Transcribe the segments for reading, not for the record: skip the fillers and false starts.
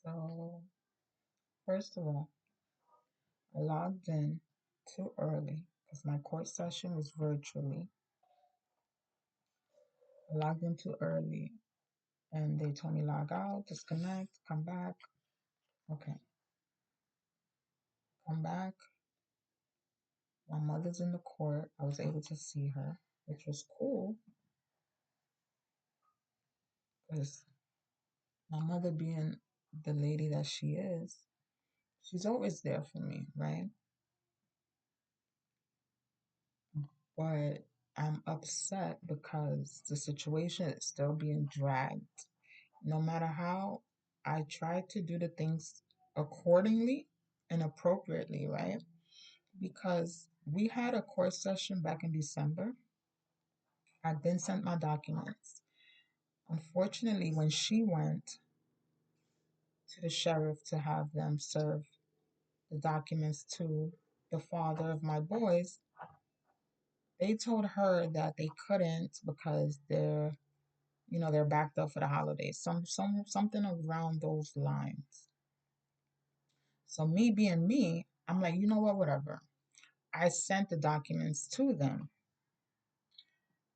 So, first of all, I logged in too early because my court session was virtually. I logged in too early and they told me log out, disconnect, come back. Okay, come back. My mother's in the court. I was able to see her, which was cool because my mother, being the lady that she is, she's always there for me, right? But I'm upset because the situation is still being dragged. No matter how I try to do the things accordingly and appropriately, right? Because we had a court session back in December. I'd been sent my documents. Unfortunately, when she went to the sheriff to have them serve the documents to the father of my boys, they told her that they couldn't because they're backed up for the holidays. Something around those lines. So me being me, I'm like, you know what, whatever. I sent the documents to them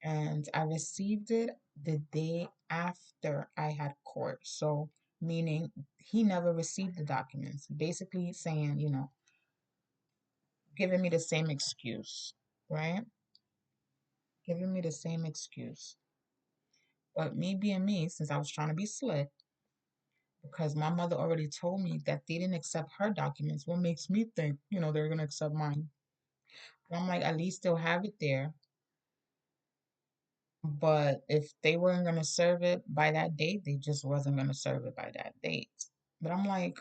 and I received it the day after I had court. So meaning he never received the documents. Basically saying, giving me the same excuse, right? Giving me the same excuse. But me being me, since I was trying to be slick, because my mother already told me that they didn't accept her documents, what makes me think, they're gonna accept mine? And I'm like, at least they'll have it there. But if they weren't going to serve it by that date, they just wasn't going to serve it by that date. But I'm like,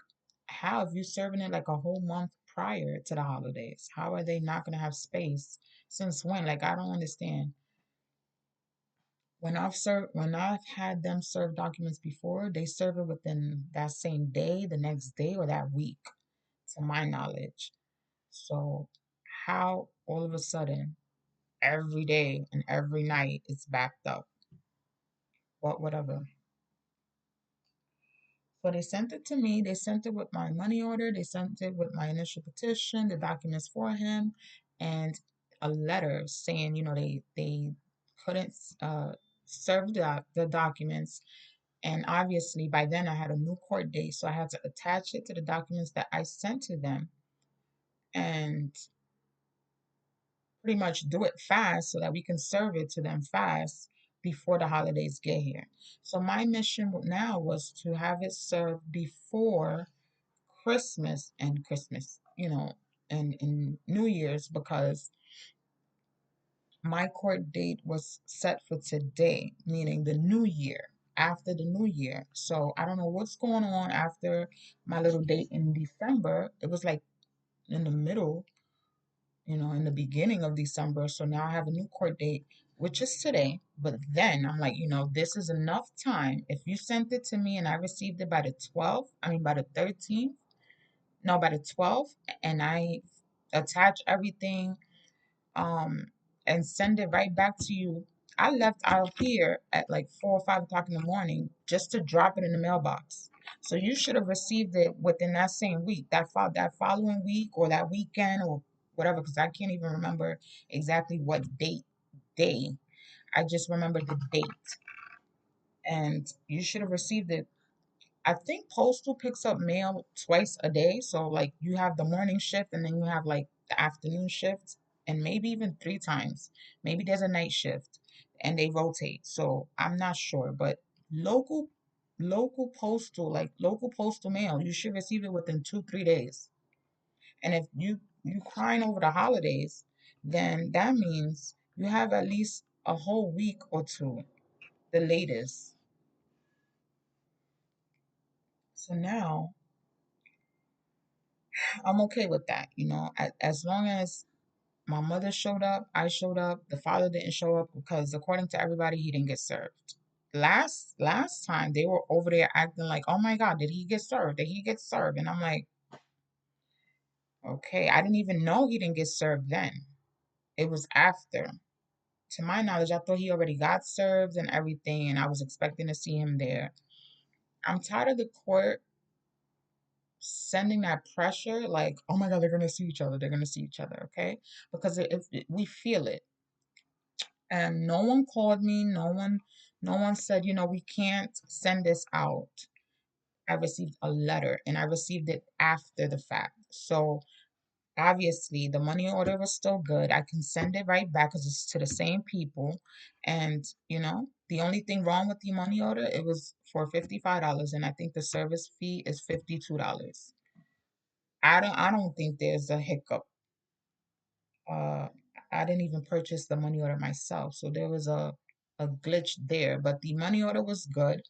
how if you serving it like a whole month prior to the holidays? How are they not going to have space? Since when? Like, I don't understand. When I've had them serve documents before, they serve it within that same day, the next day, or that week, to my knowledge. So how all of a sudden every day and every night it's backed up? But whatever. So they sent it to me. They sent it with my money order. They sent it with my initial petition, the documents for him, and a letter saying, they couldn't serve the documents. And obviously, by then I had a new court date, so I had to attach it to the documents that I sent to them and pretty much do it fast so that we can serve it to them fast before the holidays get here. So my mission now was to have it served before Christmas, and New Year's because my court date was set for today, meaning the new year, after the new year. So I don't know what's going on after my little date in December. It was like in the middle, in the beginning of December. So now I have a new court date, which is today. But then I'm like, this is enough time. If you sent it to me and I received it by the 12th, I mean, by the 13th, no, by the 12th, and I attach everything um and send it right back to you. I left out here at like 4 or 5 o'clock in the morning just to drop it in the mailbox. So you should have received it within that same week, that following week or that weekend or whatever, because I can't even remember exactly what day. I just remember the date. And you should have received it. I think Postal picks up mail twice a day. So like you have the morning shift and then you have like the afternoon shift and maybe even three times. Maybe there's a night shift and they rotate. So I'm not sure, but local local postal mail, you should receive it within 2, 3 days. And if you crying over the holidays, then that means you have at least a whole week or two, the latest. So now I'm okay with that, as long as my mother showed up, I showed up, the father didn't show up because according to everybody, he didn't get served. Last time they were over there acting like, oh my God, did he get served? Did he get served? And I'm like, okay, I didn't even know he didn't get served then. It was after. To my knowledge, I thought he already got served and everything, and I was expecting to see him there. I'm tired of the court sending that pressure, like, oh my God, they're gonna see each other, they're gonna see each other, okay? Because we feel it. And no one called me, no one said, we can't send this out. I received a letter and I received it after the fact. So obviously the money order was still good. I can send it right back because it's to the same people. And the only thing wrong with the money order, it was for $55, and I think the service fee is $52. I don't think there's a hiccup. uh I didn't even purchase the money order myself, so there was a glitch there, but the money order was good.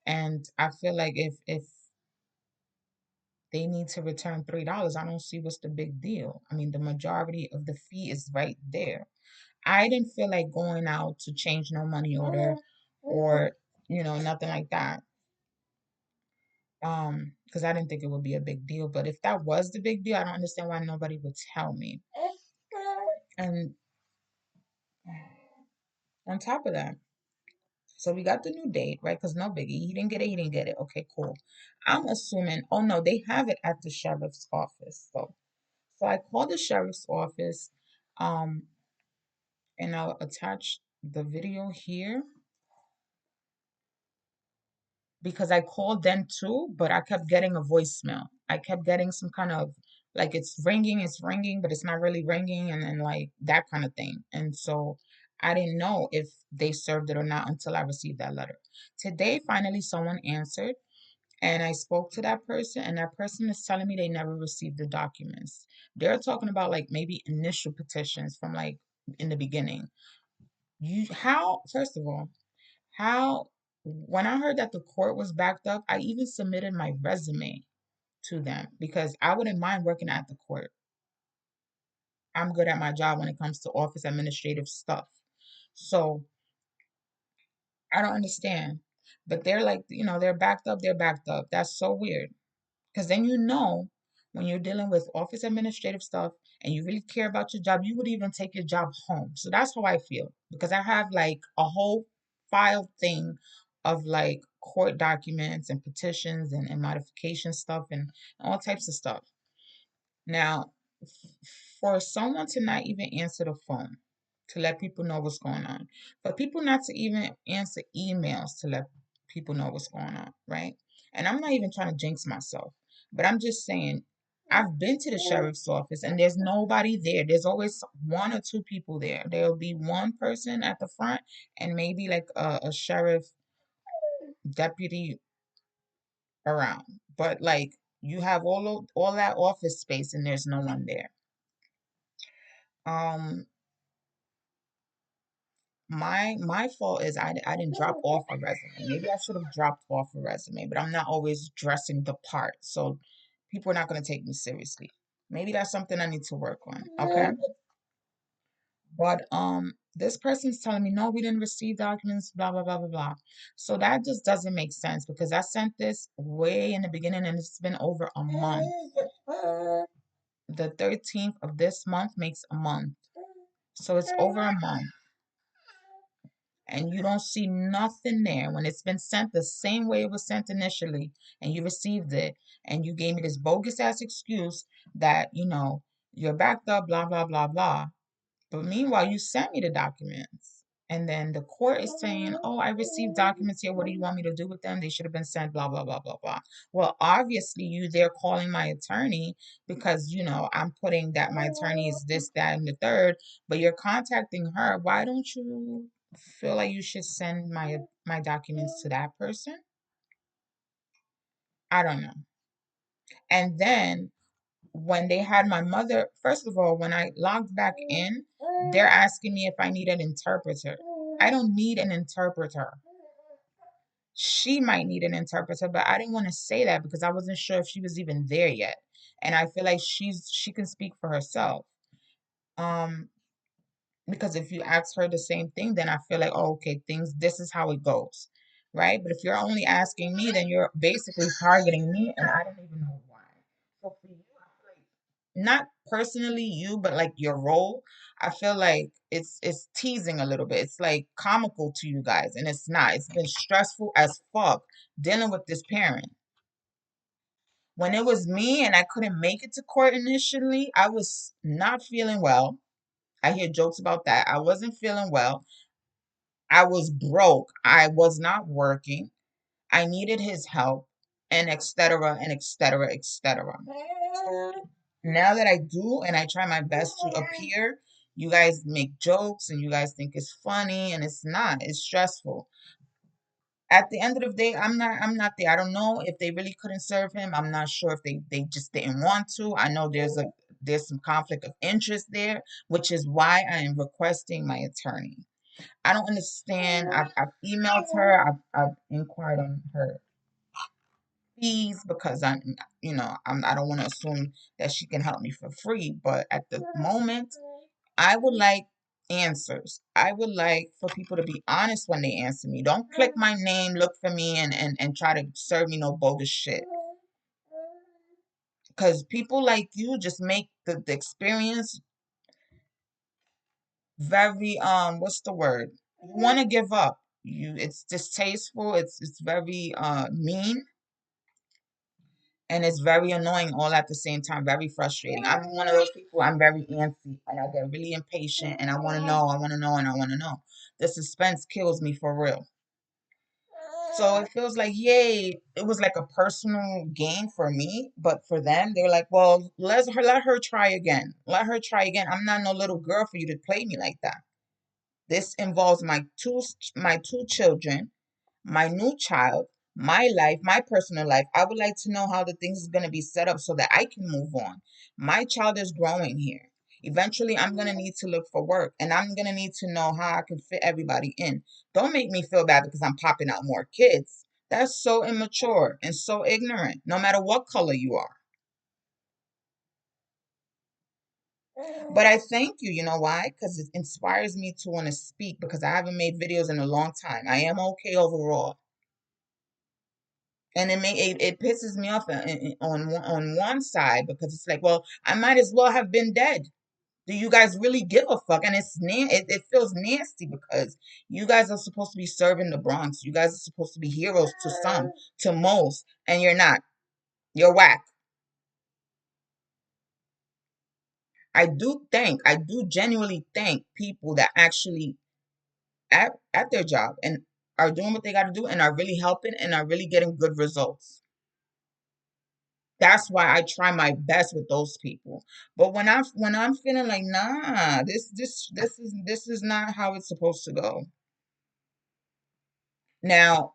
And I feel like if they need to return $3, I don't see what's the big deal. I mean, the majority of the fee is right there. I didn't feel like going out to change no money order or nothing like that. Because I didn't think it would be a big deal. But if that was the big deal, I don't understand why nobody would tell me. And on top of that, so we got the new date, right? Because no biggie. He didn't get it, he didn't get it. Okay, cool. I'm assuming, oh no, they have it at the sheriff's office. So I called the sheriff's office, um, and I'll attach the video here because I called them too, but I kept getting a voicemail. I kept getting some kind of like it's ringing, but it's not really ringing, and then like that kind of thing. And so I didn't know if they served it or not until I received that letter. Today, finally, someone answered, and I spoke to that person, and that person is telling me they never received the documents. They're talking about like maybe initial petitions from like in the beginning. First of all, how, when I heard that the court was backed up, I even submitted my resume to them because I wouldn't mind working at the court. I'm good at my job when it comes to office administrative stuff. So I don't understand. But they're like, they're backed up, they're backed up. That's so weird. Because then when you're dealing with office administrative stuff and you really care about your job, you would even take your job home. So that's how I feel. Because I have like a whole file thing of like court documents and petitions and modification stuff and all types of stuff. Now, for someone to not even answer the phone to let people know what's going on, for people not to even answer emails to let people know what's going on, right? And I'm not even trying to jinx myself, but I'm just saying, I've been to the sheriff's office and there's nobody there. There's always one or two people there. There'll be one person at the front and maybe like a sheriff deputy around. But like you have all that office space and there's no one there. Um, my fault is I didn't drop off a resume. Maybe I should have dropped off a resume, but I'm not always dressing the part, so people are not going to take me seriously. Maybe that's something I need to work on. Okay, but this person's telling me no, we didn't receive documents, blah blah blah blah blah. So that just doesn't make sense because I sent this way in the beginning and it's been over a month. The 13th of this month makes a month, so it's over a month. And you don't see nothing there when it's been sent the same way it was sent initially and you received it and you gave me this bogus ass excuse that you're backed up, blah blah blah blah. But meanwhile you sent me the documents, and then the court is saying, oh, I received documents here, what do you want me to do with them? They should have been sent, blah blah blah blah blah. Well, obviously you they're calling my attorney because I'm putting that my attorney is this, that, and the third, but you're contacting her. Why don't you feel like you should send my documents to that person? I don't know. And then when they had my mother, first of all, when I logged back in, they're asking me if I need an interpreter. I don't need an interpreter. She might need an interpreter, but I didn't want to say that because I wasn't sure if she was even there yet. And I feel like she can speak for herself. Um, because if you ask her the same thing, then I feel like, oh, okay, this is how it goes, right? But if you're only asking me, then you're basically targeting me, and I don't even know why. So for you, I feel like not personally you, but like your role, I feel like it's teasing a little bit. It's like comical to you guys, and it's not. It's been stressful as fuck dealing with this parent. When it was me and I couldn't make it to court initially, I was not feeling well. I hear jokes about that. I wasn't feeling well. I was broke. I was not working. I needed his help, and etc. and etc. etc. Now that I do and I try my best to appear, you guys make jokes and you guys think it's funny, and it's not. It's stressful. At the end of the day, I'm not there. I don't know if they really couldn't serve him. I'm not sure if they just didn't want to. I know there's some conflict of interest there, which is why I am requesting my attorney. I don't understand. I've emailed her. I've inquired on her fees because I don't want to assume that she can help me for free. But at the moment, I would like answers. I would like for people to be honest when they answer me. Don't click my name, look for me, and try to serve me no bogus shit. Because people like you just make the experience very what's the word? You want to give up. It's distasteful. It's very mean, and it's very annoying all at the same time. Very frustrating. I'm one of those people. I'm very antsy, and I get really impatient, and I want to know. I want to know, and I want to know. The suspense kills me for real. So it feels like, yay, it was like a personal gain for me, but for them, they're like, well, let her try again. Let her try again. I'm not no little girl for you to play me like that. This involves my two children, my new child, my life, my personal life. I would like to know how the things is going to be set up so that I can move on. My child is growing here. Eventually, I'm going to need to look for work, and I'm going to need to know how I can fit everybody in. Don't make me feel bad because I'm popping out more kids. That's so immature and so ignorant, no matter what color you are. But I thank you. You know why? Because it inspires me to want to speak because I haven't made videos in a long time. I am okay overall. And it pisses me off on one side because it's like, well, I might as well have been dead. Do you guys really give a fuck? And it feels nasty because you guys are supposed to be serving the Bronx. You guys are supposed to be heroes to some, to most, and you're not. You're whack. I do genuinely thank people that actually at their job and are doing what they got to do and are really helping and are really getting good results. That's why I try my best with those people. But when I'm feeling like, nah, this is not how it's supposed to go. Now,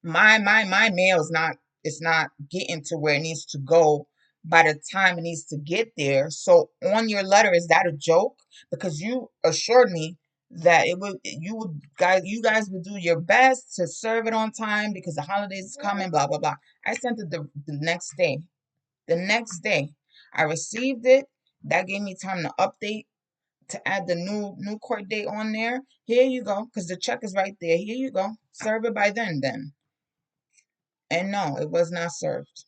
my mail is not, it's not getting to where it needs to go by the time it needs to get there. So on your letter, is that a joke? Because you assured me that you guys would do your best to serve it on time because the holidays is coming, blah blah blah. I sent it the next day. The next day, I received it. That gave me time to update to add the new court date on there. Here you go, because the check is right there. Here you go. Serve it by then. And no, it was not served.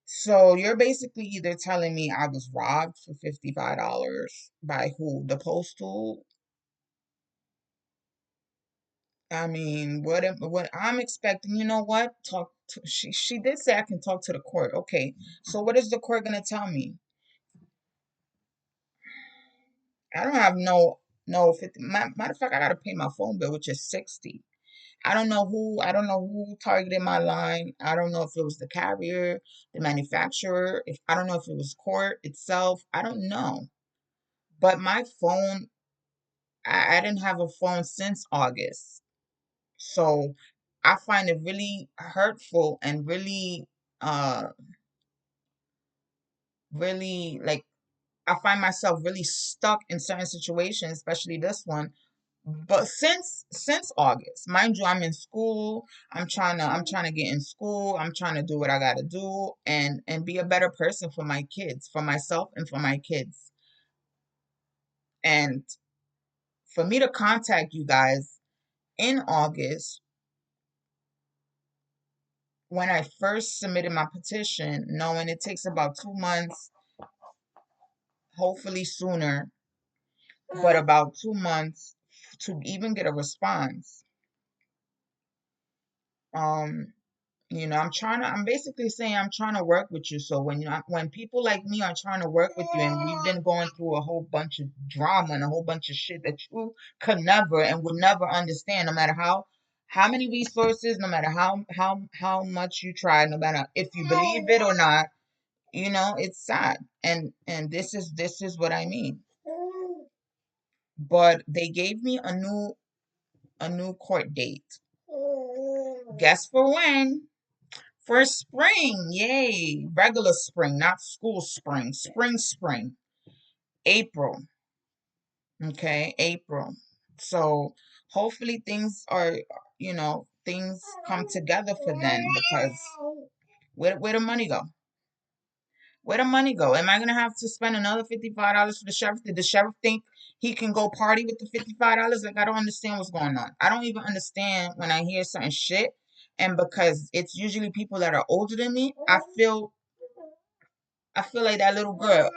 So you're basically either telling me I was robbed for $55 by who? The postal? I mean, what I'm expecting, you know what? She did say I can talk to the court. Okay. So what is the court gonna tell me? I don't have no 50. Matter of fact, I gotta pay my phone bill, which is 60. I don't know who targeted my line. I don't know if it was the carrier, the manufacturer. If I don't know if it was court itself. I don't know. But my phone, I didn't have a phone since August. So I find it really hurtful and uh really like I find myself really stuck in certain situations, especially this one. But since August, mind you, I'm in school. I'm trying to get in school. I'm trying to do what I gotta do and be a better person for my kids, for myself and for my kids. And for me to contact you guys in August, when I first submitted my petition, knowing it takes about 2 months, hopefully sooner, but about 2 months to even get a response. Um, I'm basically saying I'm trying to work with you. So when people like me are trying to work with you and we've been going through a whole bunch of drama and a whole bunch of shit that you could never and would never understand, no matter how many resources, no matter how much you try, no matter if you believe it or not, it's sad. And this is what I mean. But they gave me a new court date. Guess for when? For spring, yay. Regular spring, not school spring. Spring. April. Okay, April. So hopefully things come together for then, because where the money go? Where the money go? Am I gonna have to spend another $55 for the sheriff? Did the sheriff think he can go party with the $55? Like, I don't understand what's going on. I don't even understand when I hear certain shit. And because it's usually people that are older than me, I feel like that little girl.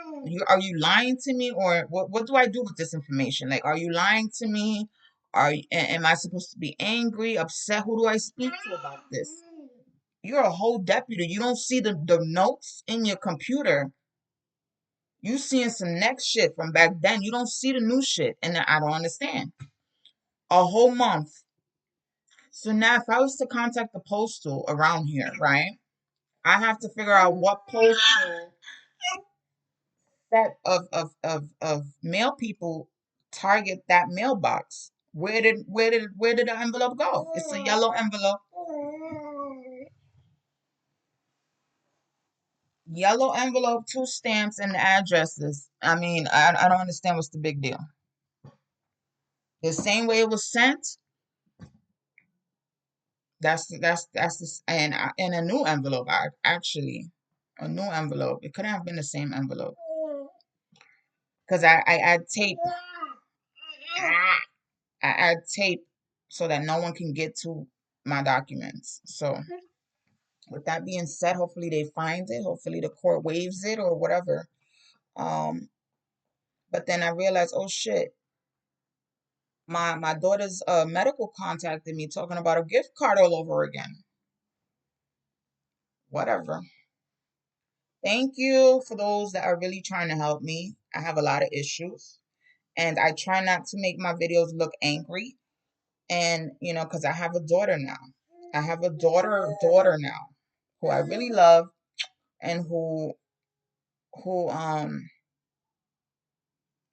Are you lying to me, or what do I do with this information? Like, are you lying to me? Am I supposed to be angry, upset? Who do I speak to about this? You're a whole deputy. You don't see the notes in your computer. You seeing some next shit from back then. You don't see the new shit. And I don't understand. A whole month. So now if I was to contact the postal around here, right? I have to figure out what postal set of mail people target that mailbox. Where did the envelope go? It's a yellow envelope. Yellow envelope, two stamps, and the addresses. I mean, I don't understand what's the big deal. The same way it was sent. And a new envelope. Actually, a new envelope. It couldn't have been the same envelope because I add tape. I add tape so that no one can get to my documents. So with that being said, hopefully they find it. Hopefully the court waives it or whatever. Um, but then I realized, oh shit, my daughter's medical contacted me talking about a gift card all over again. Whatever. Thank you for those that are really trying to help me. I have a lot of issues, and I try not to make my videos look angry. And because I have a daughter now. I have a daughter now who I really love, and who I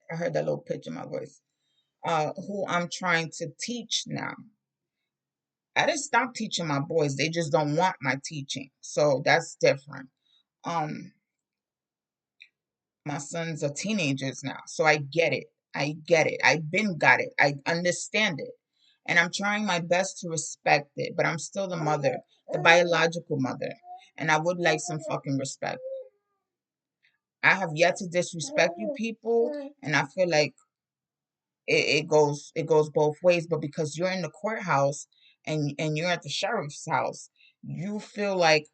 heard that little pitch in my voice. Who I'm trying to teach now. I didn't stop teaching my boys. They just don't want my teaching. So that's different. Um, my sons are teenagers now, so I get it. I get it. I've been got it. I understand it. And I'm trying my best to respect it, but I'm still the mother, the biological mother. And I would like some fucking respect. I have yet to disrespect you people, and I feel like it goes both ways. But because you're in the courthouse and you're at the sheriff's house, you feel like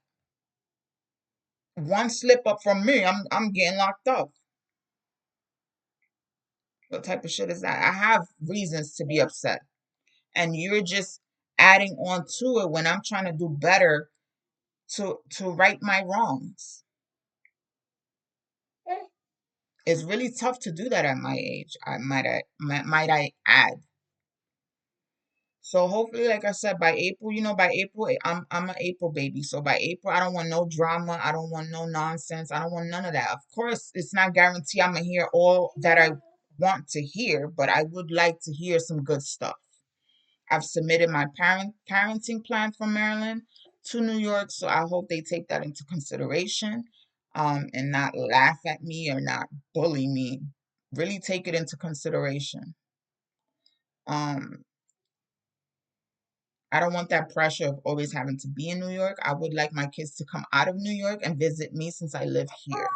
one slip up from me, I'm getting locked up. What type of shit is that? I have reasons to be upset, and you're just adding on to it when I'm trying to do better to right my wrongs. It's really tough to do that at my age. I might I add. So hopefully, like I said, by April, I'm an April baby. So by April, I don't want no drama. I don't want no nonsense. I don't want none of that. Of course, it's not guaranteed I'm gonna hear all that I want to hear, but I would like to hear some good stuff. I've submitted my parenting plan from Maryland to New York, so I hope they take that into consideration, and not laugh at me or not bully me. Really take it into consideration. Um, I don't want that pressure of always having to be in New York. I would like my kids to come out of New York and visit me since I live here.